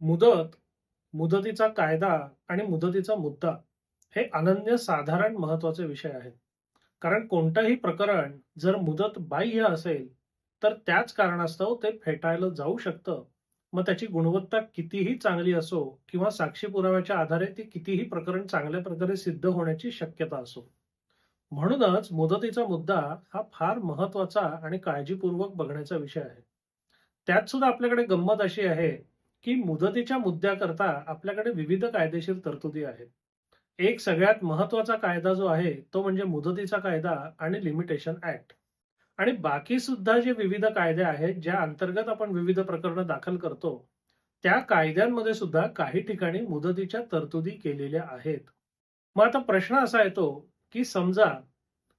मुदत, मुदतीचा कायदा आणि मुदतीचा मुद्दा हे अनन्यसाधारण महत्त्वाचे विषय आहेत. कारण कोणतंही प्रकरण जर मुदत बाह्य असेल, तर त्याच कारणास्तव ते फेटाळलं जाऊ शकतं. मग त्याची गुणवत्ता कितीही चांगली असो किंवा साक्षी पुराव्याच्या आधारे ती कितीही प्रकरण चांगल्या प्रकारे सिद्ध होण्याची शक्यता असो. म्हणूनच मुदतीचा मुद्दा हा फार महत्त्वाचा आणि काळजीपूर्वक बघण्याचा विषय आहे. त्यात सुद्धा आपल्याकडे गंमत अशी आहे, की मुदतीच्या मुद्द्याकरता आपल्याकडे विविध कायदेशीर तरतुदी आहेत. एक सगळ्यात महत्त्वाचा कायदा जो आहे, तो म्हणजे मुदतीचा कायदा आणि लिमिटेशन ॲक्ट. आणि बाकी सुद्धा जे विविध कायदे आहेत, ज्या अंतर्गत आपण विविध प्रकरणं दाखल करतो, त्या कायद्यांमध्ये सुद्धा काही ठिकाणी मुदतीच्या तरतुदी केलेल्या आहेत. मग आता प्रश्न असा येतो, की समजा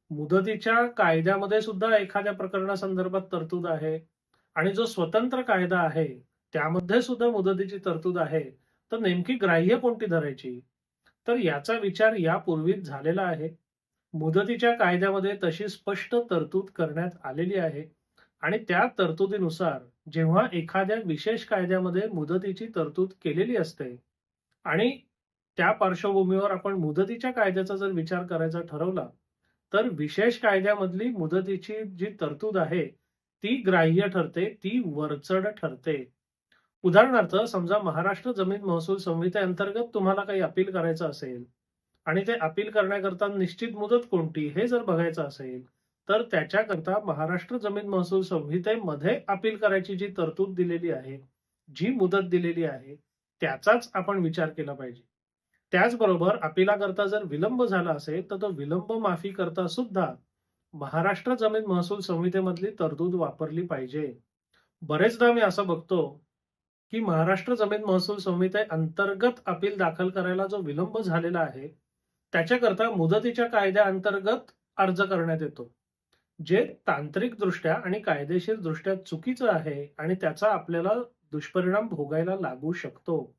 मुदतीच्या कायद्यामध्ये सुद्धा एखाद्या प्रकरणासंदर्भात तरतूद आहे आणि जो स्वतंत्र कायदा आहे, त्यामध्ये सुद्धा मुदतीची तरतूद आहे, तर नेमकी ग्राह्य कोणती धरायची? तर याचा विचार यापूर्वीच झालेला आहे. मुदतीच्या कायद्यामध्ये तशी स्पष्ट तरतूद करण्यात आलेली आहे आणि त्या तरतुदीनुसार जेव्हा एखाद्या विशेष कायद्यामध्ये मुदतीची तरतूद केलेली असते आणि त्या पार्श्वभूमीवर आपण मुदतीच्या कायद्याचा जर विचार करायचा ठरवला, तर विशेष कायद्यामधली मुदतीची जी तरतूद आहे, ती ग्राह्य ठरते, ती वरचढ ठरते. उदाहरणार्थ समजा महाराष्ट्र जमीन महसूल संहितेअंतर्गत तुम्हाला काही अपील करायचं असेल आणि ते अपील करण्याकरता निश्चित मुदत कोणती हे जर बघायचं असेल, तर त्याच्याकरता महाराष्ट्र जमीन महसूल संहितेमध्ये अपील करायची जी तरतूद दिलेली आहे, जी मुदत दिलेली आहे, त्याचाच आपण विचार केला पाहिजे. त्याचबरोबर अपिलाकरता जर विलंब झाला असेल, तर तो विलंब माफी करता सुद्धा महाराष्ट्र जमीन महसूल संहितेमधली तरतूद वापरली पाहिजे. बरेचदा मी असं बघतो, की महाराष्ट्र जमीन महसूल संहितेअंतर्गत अपील दाखल करायला जो विलंब झालेला आहे, त्याच्याकरता मुदतीच्या कायद्याअंतर्गत अर्ज करण्यात येतो. जे तांत्रिकदृष्ट्या आणि कायदेशीरदृष्ट्या चुकीचं आहे आणि त्याचा आपल्याला दुष्परिणाम भोगायला लागू शकतो.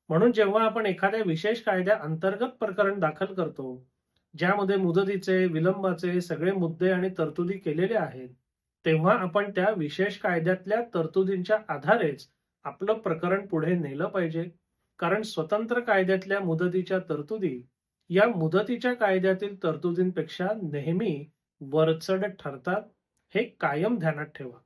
म्हणून जेव्हा आपण एखाद्या विशेष कायद्याअंतर्गत प्रकरण दाखल करतो, ज्यामध्ये मुदतीचे, विलंबाचे सगळे मुद्दे आणि तरतुदी केलेल्या आहेत, तेव्हा आपण त्या विशेष कायद्यातल्या तरतुदींच्या आधारेच आपलं प्रकरण पुढे नेलं पाहिजे. कारण स्वतंत्र कायद्यातल्या मुदतीच्या तरतुदी या मुदतीच्या कायद्यातील तरतुदींपेक्षा नेहमी वरचढ ठरतात. हे कायम ध्यानात ठेवा.